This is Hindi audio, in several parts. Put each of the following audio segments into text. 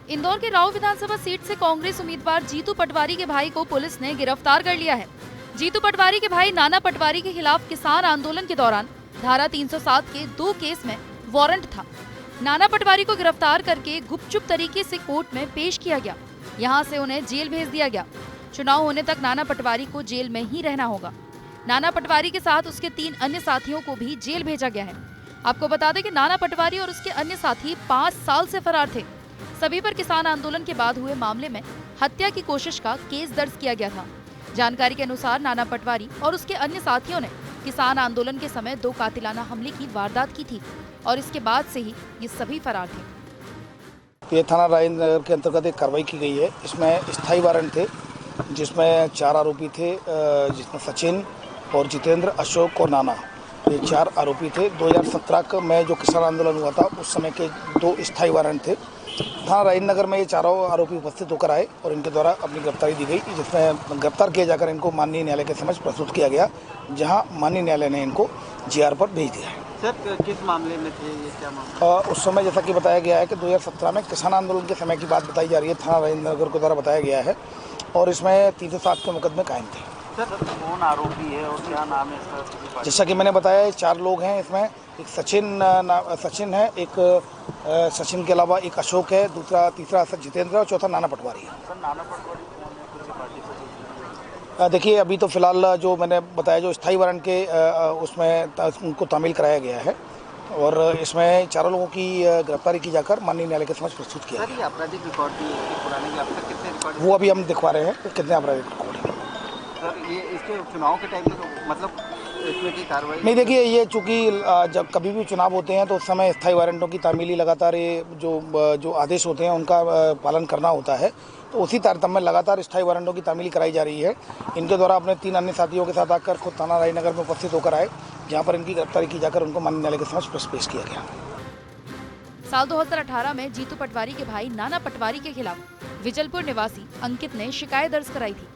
इंदौर के राव विधानसभा सीट से कांग्रेस उम्मीदवार जीतू पटवारी के भाई को पुलिस ने गिरफ्तार कर लिया है। जीतू पटवारी के भाई नाना पटवारी के खिलाफ किसान आंदोलन के दौरान धारा 307 के 2 केस में वारंट था। नाना पटवारी को गिरफ्तार करके गुपचुप तरीके से कोर्ट में पेश किया गया। यहां से उन्हें जेल भेज दिया गया। चुनाव होने तक नाना पटवारी को जेल में ही रहना होगा। नाना पटवारी के साथ उसके 3 अन्य साथियों को भी जेल भेजा गया है। आपको बता दें कि नाना पटवारी और उसके अन्य साथी 5 साल से फरार थे। सभी पर किसान आंदोलन के बाद हुए मामले में हत्या की कोशिश का केस दर्ज किया गया था। जानकारी के अनुसार नाना पटवारी और उसके अन्य साथियों ने किसान आंदोलन के समय 2 कातिलाना हमले की वारदात की थी और इसके बाद से ही ये सभी फरार थे। ये थाना राजेंद्र के अंतर्गत एक कार्रवाई की गई है। इसमें स्थायी वारंट थे, जिसमें 4 आरोपी थे, जिसमें सचिन और जितेंद्र, अशोक और नाना, ये 4 आरोपी थे। 2017 में जो किसान आंदोलन हुआ था उस समय के 2 स्थायी वारंट थे। थाना राजेंद्र नगर में ये चारों आरोपी उपस्थित होकर आए और इनके द्वारा अपनी गिरफ्तारी दी गई, जिसमें गिरफ्तार किए जाकर इनको माननीय न्यायालय के समक्ष प्रस्तुत किया गया, जहां माननीय न्यायालय ने इनको जीआर पर भेज दिया है। सर, किस मामले में थे ये, क्या मामला? उस समय जैसा कि बताया गया है कि 2017 में किसान आंदोलन के समय की बात बताई जा रही है, थाना राजेंद्र नगर के द्वारा बताया गया है और इसमें 307 के मुकदमे कायम थे। सर, कौन आरोपी है और क्या नाम है इसका? जैसा कि मैंने बताया, 4 लोग हैं इसमें। एक सचिन है, एक सचिन के अलावा एक अशोक है, तीसरा जितेंद्र और चौथा नाना पटवारी है। सर, नाना पटवारी पार्टी। देखिए, अभी तो फिलहाल जो मैंने बताया, जो स्थायी वारंट के उसमें उनको तामील कराया गया है और इसमें 4 लोगों की गिरफ्तारी की जाकर माननीय न्यायालय के समक्ष प्रस्तुत किया। सर, ये आपराधिक रिकॉर्ड भी पुराने के अब तक कितने रिकॉर्ड? वो अभी हम दिखवा रहे हैं कितने आपराधिक रिकॉर्ड है। सर, ये इसके चुनाव के टाइम पे तो मतलब इसमें की कार्रवाई नहीं, देखिए, ये चूँकि जब कभी भी चुनाव होते हैं तो उस समय स्थायी वारंटों की तामीली लगातार ये जो आदेश होते हैं उनका पालन करना होता है, तो उसी तारतम्य में लगातार स्थायी वारंटों की तामीली कराई जा रही है। इनके द्वारा अपने 3 अन्य साथियों के साथ आकर खुद थाना राजनगर में उपस्थित होकर आए, जहाँ पर इनकी गिरफ्तारी की जाकर उनको माननीय न्यायालय के समक्ष पेश किया गया। साल 2018 में जीतू पटवारी के भाई नाना पटवारी के खिलाफ विजलपुर निवासी अंकित ने शिकायत दर्ज कराई थी,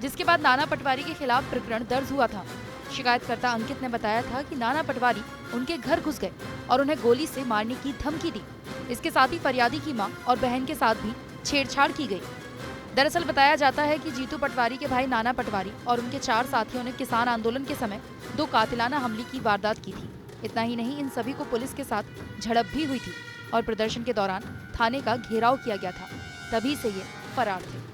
जिसके बाद नाना पटवारी के खिलाफ प्रकरण दर्ज हुआ था। शिकायतकर्ता अंकित ने बताया था कि नाना पटवारी उनके घर घुस गए और उन्हें गोली से मारने की धमकी दी। इसके साथ ही फरियादी की मां और बहन के साथ भी छेड़छाड़ की गई। दरअसल बताया जाता है कि जीतू पटवारी के भाई नाना पटवारी और उनके 4 साथियों ने किसान आंदोलन के समय 2 कातिलाना हमले की वारदात की थी। इतना ही नहीं, इन सभी को पुलिस के साथ झड़प भी हुई थी और प्रदर्शन के दौरान थाने का घेराव किया गया था। तभी से ये फरार थे।